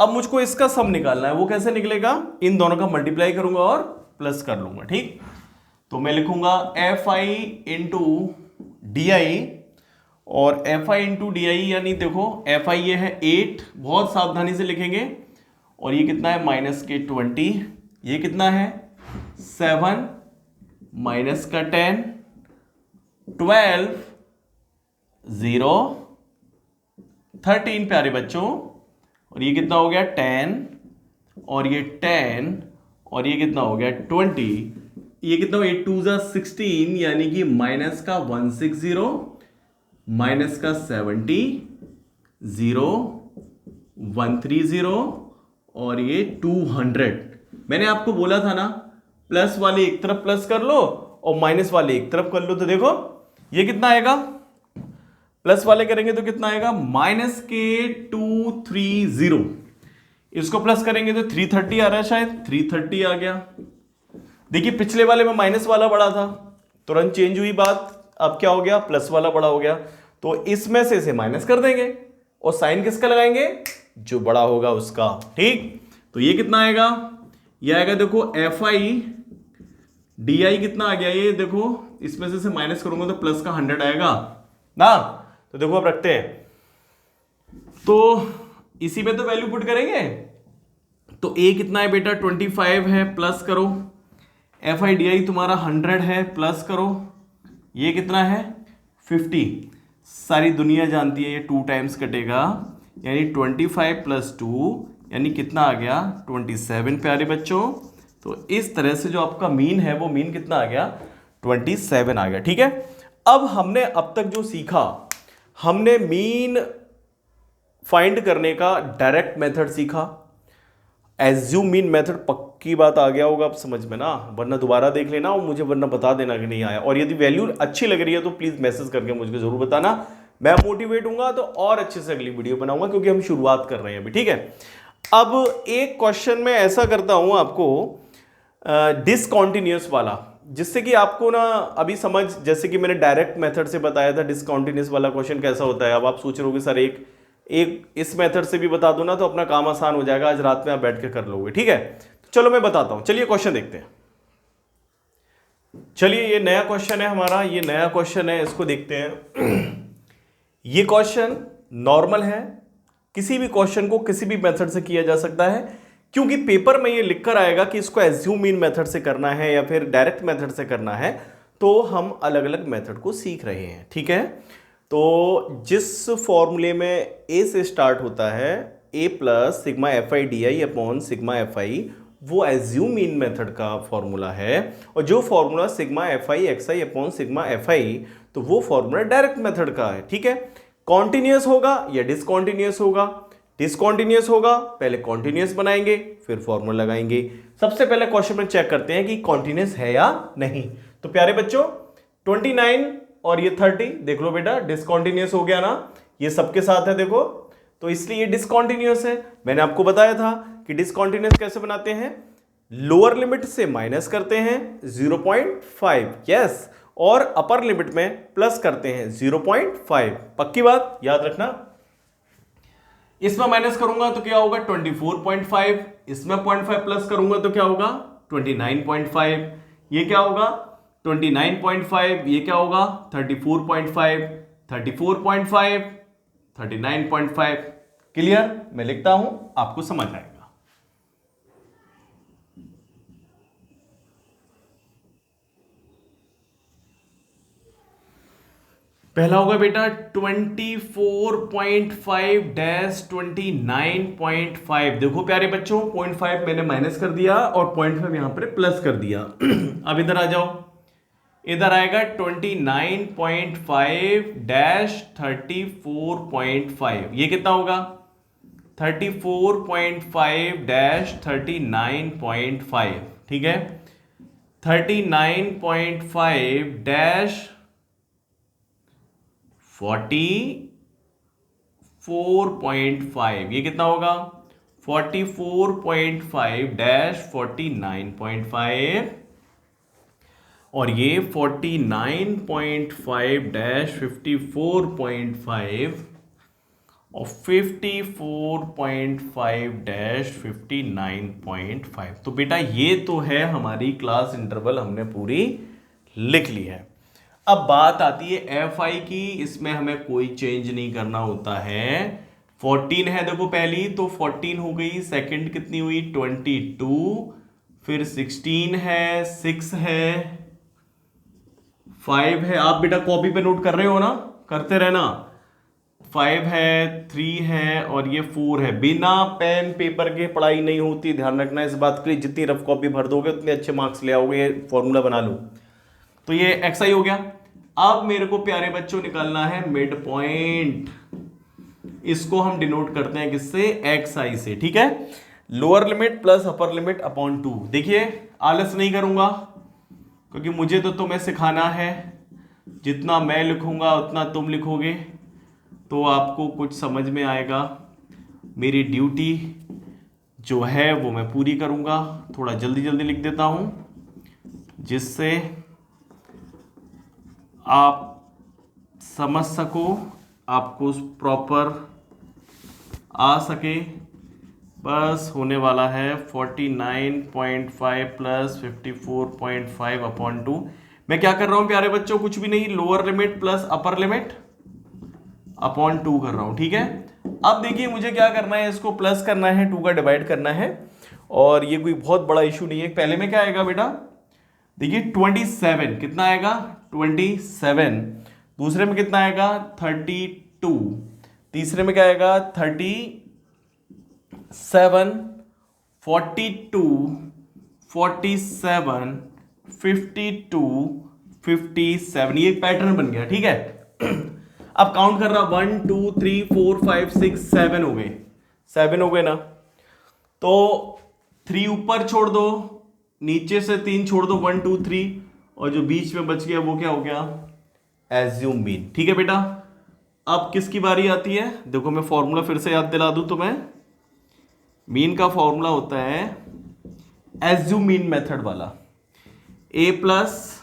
Speaker 1: अब मुझको इसका सम निकालना है, वो कैसे निकलेगा, इन दोनों का मल्टीप्लाई करूंगा और प्लस कर लूंगा। ठीक, तो मैं लिखूंगा F I into D I, और F I into D I यानी देखो एफ आई ये है 8, बहुत सावधानी से लिखेंगे, और ये कितना है माइनस के 20, ये कितना है 7 माइनस का 10, 12, 0, 13 प्यारे बच्चों, और ये कितना हो गया 10, और ये 10, और ये कितना हो गया 20, ये कितना हो 8 2 16, यानी कि माइनस का 160, माइनस का 70, 0, 130, और ये 200। मैंने आपको बोला था ना, प्लस वाले एक तरफ प्लस कर लो और माइनस वाले एक तरफ कर लो, तो देखो ये कितना आएगा, प्लस वाले करेंगे तो कितना आएगा माइनस के 230, इसको प्लस करेंगे तो 330 आ रहा है, शायद 330 आ गया। देखिए पिछले वाले में माइनस वाला बड़ा था, तुरंत चेंज हुई बात, अब क्या हो गया प्लस वाला बड़ा हो गया, तो इसमें से इसे माइनस कर देंगे और साइन किसका लगाएंगे, जो बड़ा होगा उसका। ठीक, तो ये कितना आएगा, ये आएगा देखो एफ आई डी आई कितना आ गया, ये देखो इसमें से माइनस करूंगा तो प्लस का 100 आएगा ना। तो देखो अब रखते हैं, तो इसी में तो वैल्यू पुट करेंगे, तो ए कितना है बेटा 25 है, प्लस करो, एफ आई डी आई तुम्हारा 100 है, प्लस करो, ये कितना है 50, सारी दुनिया जानती है ये 2 टाइम्स कटेगा, यानी 25 प्लस 2 यानी कितना आ गया 27 प्यारे बच्चों। तो इस तरह से जो आपका मीन है वो मीन कितना आ गया 27 आ गया। ठीक है, अब हमने अब तक जो सीखा, हमने मीन फाइंड करने का डायरेक्ट मेथड सीखा, एज्यूम मीन मेथड पक्की बात आ गया होगा अब समझ में ना, वरना दोबारा देख लेना और मुझे वरना बता देना कि नहीं आया, और यदि वैल्यू अच्छी लग रही है तो प्लीज मैसेज करके मुझे जरूर बताना, मैं मोटिवेट हूंगा तो और अच्छे से अगली वीडियो बनाऊंगा, क्योंकि हम शुरुआत कर रहे हैं अभी। ठीक है, अब एक क्वेश्चन में ऐसा करता हूं आपको डिसकंटिन्यूअस वाला, जिससे कि आपको ना अभी समझ, जैसे कि मैंने डायरेक्ट मेथड से बताया था डिसकंटिन्यूअस वाला क्वेश्चन कैसा होता है। अब आप सोच रहे हो सर एक इस मेथड से भी बता दो ना तो अपना काम आसान हो जाएगा, आज रात में आप बैठ के कर लोगे। ठीक है, तो चलो मैं बताता हूं, चलिए क्वेश्चन देखते हैं। चलिए ये नया क्वेश्चन है हमारा, ये नया क्वेश्चन है, इसको देखते हैं। ये क्वेश्चन नॉर्मल है, किसी भी क्वेश्चन को किसी भी मेथड से किया जा सकता है, क्योंकि पेपर में ये लिखकर आएगा कि इसको एज्यूम मीन मेथड से करना है या फिर डायरेक्ट मेथड से करना है, तो हम अलग अलग मेथड को सीख रहे हैं। ठीक है, तो जिस फॉर्मूले में ए से स्टार्ट होता है, A plus sigma F I D I upon sigma F I, वो एज्यूम मीन मेथड का फॉर्मूला है, और जो formula sigma F I X I upon sigma F I, तो वो फॉर्मूला डायरेक्ट मेथड का है। ठीक है, कॉन्टिन्यूअस होगा या डिसकॉन्टिन्यूअस होगा, डिसकॉन्टिन्यूअस होगा पहले कॉन्टिन्यूअस बनाएंगे फिर फॉर्मूला लगाएंगे। सबसे पहले क्वेश्चन में चेक करते हैं कि कॉन्टिन्यूअस है या नहीं। तो प्यारे बच्चों 29 और ये 30 देख लो बेटा, डिसकॉन्टिन्यूअस हो गया ना, ये सबके साथ है देखो, तो इसलिए ये डिसकॉन्टिन्यूअस है। मैंने आपको बताया था कि डिसकॉन्टिन्यूअस कैसे बनाते हैं, लोअर लिमिट से माइनस करते हैं 0.5, यस, और अपर लिमिट में प्लस करते हैं 0.5, पक्की बात याद रखना। इसमें माइनस करूंगा तो क्या होगा 24.5, इसमें 0.5 प्लस करूंगा तो क्या होगा 29.5, ये क्या होगा 29.5, ये क्या होगा 34.5, 34.5, 39.5। क्लियर, मैं लिखता हूं आपको समझ आएगा। पहला होगा बेटा 24.5 डैश 29.5। देखो प्यारे बच्चों 0.5 मैंने माइनस कर दिया और 0.5 यहां पर प्लस कर दिया। अब इधर आ जाओ, इधर आएगा 29.5 डैश 34.5, ये कितना होगा 34.5 डैश 39.5। ठीक है, 39.5 डैश 44.5, ये कितना होगा? 44.5 डैश 49.5 और ये 49.5 डैश 54.5 और 54.5 डैश 59.5। तो बेटा ये तो है हमारी क्लास इंटरवल, हमने पूरी लिख ली है। अब बात आती है एफ आई की, इसमें हमें कोई चेंज नहीं करना होता है। 14 है देखो पहली, तो 14 हो गई। सेकंड कितनी हुई? 22। फिर 16 है, 6 है, 5 है। आप बेटा कॉपी पे नोट कर रहे हो ना? करते रहना। 5 है, 3 है और ये 4 है। बिना पेन पेपर के पढ़ाई नहीं होती, ध्यान रखना इस बात के लिए। जितनी रफ कॉपी भर दोगे उतने अच्छे मार्क्स ले आओगे। ये फॉर्मूला बना लो। तो ये एक्स आई हो गया। अब मेरे को प्यारे बच्चों निकालना है मिड पॉइंट। इसको हम डिनोट करते हैं किससे? एक्स आई से। ठीक है, lower limit plus upper limit upon 2। देखिए आलस नहीं करूंगा क्योंकि मुझे तो तुम्हें सिखाना है। जितना मैं लिखूंगा उतना तुम लिखोगे तो आपको कुछ समझ में आएगा। मेरी ड्यूटी जो है वो मैं पूरी करूंगा। थोड़ा जल्दी जल्दी लिख देता हूं जिससे आप समझ सको, आपको प्रॉपर आ सके। बस होने वाला है 49.5 प्लस 54.5 अपॉन 2। मैं क्या कर रहा हूं प्यारे बच्चों? कुछ भी नहीं, lower limit plus upper limit upon 2 कर रहा हूं। ठीक है, अब देखिए मुझे क्या करना है, इसको प्लस करना है, 2 का डिवाइड करना है और ये कोई बहुत बड़ा इशू नहीं है। पहले में क्या आएगा बेटा? देखिए 27 कितना आएगा? 27। दूसरे में कितना आएगा? 32। तीसरे में क्या आएगा? 37, 42, 47, 52, 57। ये एक पैटर्न बन गया। ठीक है, अब काउंट कर रहा 1 2 3 4 5 6 7 हो गए। 7 हो गए ना? तो 3 ऊपर छोड़ दो, नीचे से 3 छोड़ दो, 1 2 3, और जो बीच में बच गया वो क्या हो गया? Assume mean. ठीक है बेटा, अब किसकी बारी आती है? देखो मैं फॉर्मूला फिर से याद दिला दूं तुम्हें। मीन का फॉर्मूला होता है एज्यूम मीन मेथड वाला, A plus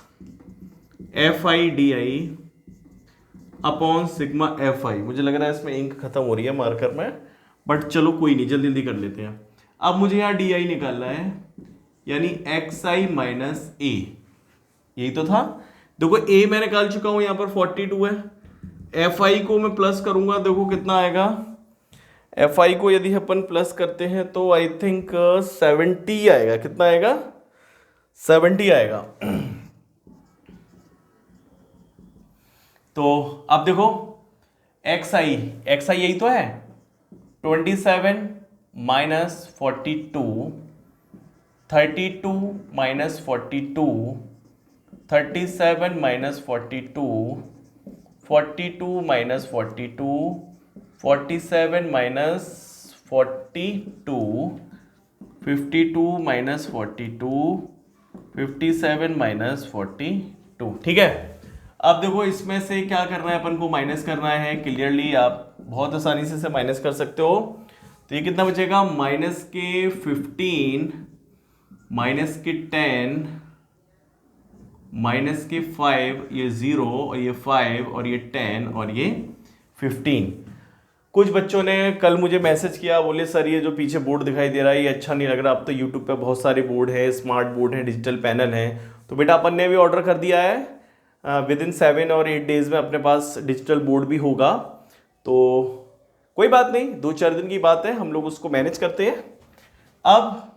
Speaker 1: F I D I upon sigma F I. मुझे लग रहा है इसमें इंक खत्म हो रही है मार्कर में, बट चलो कोई नहीं, जल्दी जल्दी कर लेते हैं। अब मुझे यहां डी आई निकालना है, यानी एक्स आई माइनस ए। यही तो था। देखो ए मैं निकाल चुका हूं, यहां पर 42 है। एफ आई को मैं प्लस करूंगा, देखो कितना आएगा? एफ आई को यदि अपन प्लस करते हैं तो आई थिंक 70 आएगा। कितना आएगा? 70 आएगा। तो अब देखो एक्स आई यही तो है, 27 minus 42, 32 minus 42, 37 minus 42, 42 minus 42, 47 minus 42, 52 minus 42, 57 minus 42। ठीक है, अब देखो इसमें से क्या करना है अपन को? माइनस करना है। क्लियरली आप बहुत आसानी से माइनस कर सकते हो। तो ये कितना बचेगा? माइनस के 15, माइनस के 10, माइनस के 5, ये 0 और ये 5 और ये 10 और ये 15। कुछ बच्चों ने कल मुझे मैसेज किया, बोले सर ये जो पीछे बोर्ड दिखाई दे रहा है ये अच्छा नहीं लग रहा। अब तो यूट्यूब पे बहुत सारे बोर्ड है, स्मार्ट बोर्ड है, डिजिटल पैनल है। तो बेटा अपन ने भी ऑर्डर कर दिया है, विद इन 7 और 8 डेज में अपने पास डिजिटल बोर्ड भी होगा। तो कोई बात नहीं, 2-4 दिन की बात है, हम लोग उसको मैनेज करते हैं। अब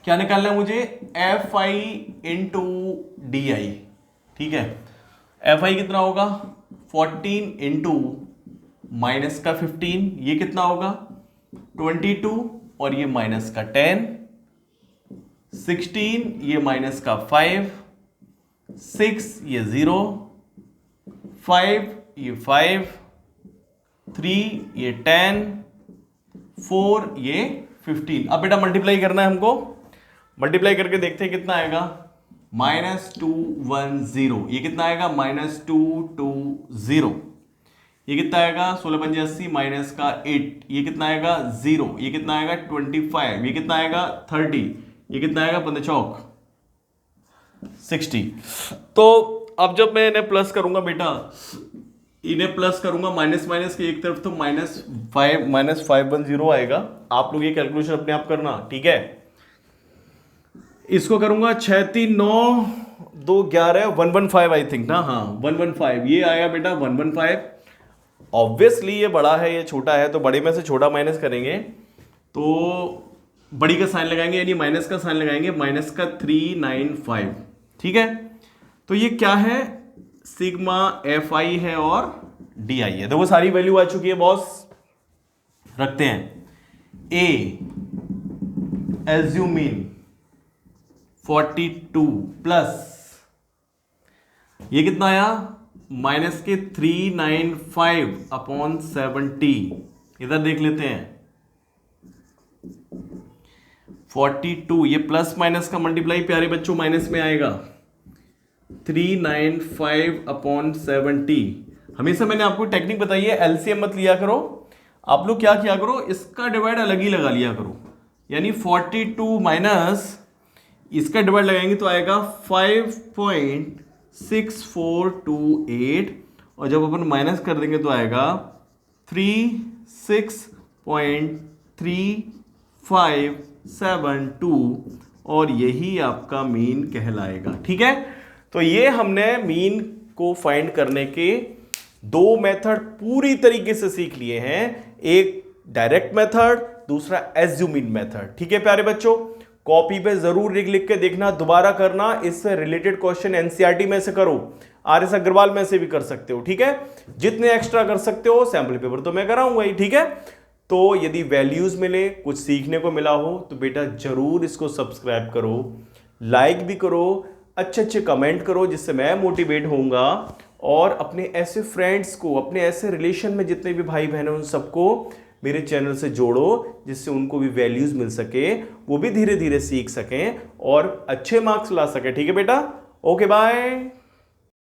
Speaker 1: क्या निकालना है मुझे? एफ आई इंटू डी आई। ठीक है, एफ आई कितना होगा? 14 इंटू माइनस का 15, ये कितना होगा? 22 और ये माइनस का 10, 16 ये माइनस का 5, 6 ये 0, 5 ये 5, 3 ये 10, 4 ये 15। अब बेटा मल्टीप्लाई करना है हमको। मल्टीप्लाई करके देखते हैं कितना आएगा, -210। ये कितना आएगा, -220। ये कितना आएगा, 16 पंजे 80 माइनस का 8, ये कितना आएगा 0, ये कितना आएगा 25, ये कितना आएगा 30, ये कितना आएगा 15 चौक 60। तो अब जब मैं इन्हें प्लस करूंगा बेटा, इन्हें प्लस करूंगा माइनस माइनस की एक तरफ, तो -510 आएगा। आप लोग ये कैलकुलेशन अपने आप करना, ठीक है। इसको करूंगा 6 3 9 2 11 115 आई थिंक ना, हाँ 115, ये आएगा बेटा 115। ऑब्वियसली ये बड़ा है ये छोटा है, तो बड़े में से छोटा माइनस करेंगे तो बड़ी का साइन लगाएंगे, यानी माइनस का साइन लगाएंगे, माइनस का 395, ठीक है। तो ये क्या है, सिग्मा FI है और DI है। देखो सारी वैल्यू आ चुकी है बॉस, रखते हैं। A एज्यूमिन 42 प्लस ये कितना आया, माइनस के 395/70। इधर देख लेते हैं 42, ये प्लस माइनस का मल्टीप्लाई प्यारे बच्चों माइनस में आएगा, 395/70। हमेशा मैंने आपको टेक्निक बताई है, एलसीएम मत लिया करो, आप लोग क्या किया करो, इसका डिवाइड अलग ही लगा लिया करो। यानी 42 माइनस इसका डिवाइड लगाएंगे तो आएगा 5.6428, और जब अपन माइनस कर देंगे तो आएगा 36.3572, और यही आपका मीन कहलाएगा, ठीक है। तो ये हमने मीन को फाइंड करने के दो मेथड पूरी तरीके से सीख लिए हैं, एक डायरेक्ट मेथड, दूसरा एज्यूमिन मेथड, ठीक है प्यारे बच्चों। कॉपी पे जरूर लिख के देखना, दोबारा करना, इससे रिलेटेड क्वेश्चन एनसीईआरटी में से करो, RS अग्रवाल में से भी कर सकते हो, ठीक है। जितने एक्स्ट्रा कर सकते हो, सैंपल पेपर तो मैं कराऊंगा ही, ठीक है। तो यदि वैल्यूज मिले, कुछ सीखने को मिला हो तो बेटा जरूर इसको सब्सक्राइब करो, लाइक भी करो, अच्छे अच्छे कमेंट करो, जिससे मैं मोटिवेट होऊंगा, और अपने ऐसे फ्रेंड्स को, अपने ऐसे रिलेशन में जितने भी भाई बहन हैं उन सबको मेरे चैनल से जोड़ो, जिससे उनको भी वैल्यूज मिल सके, वो भी धीरे धीरे सीख सकें और अच्छे मार्क्स ला सके, ठीक है बेटा। Okay bye.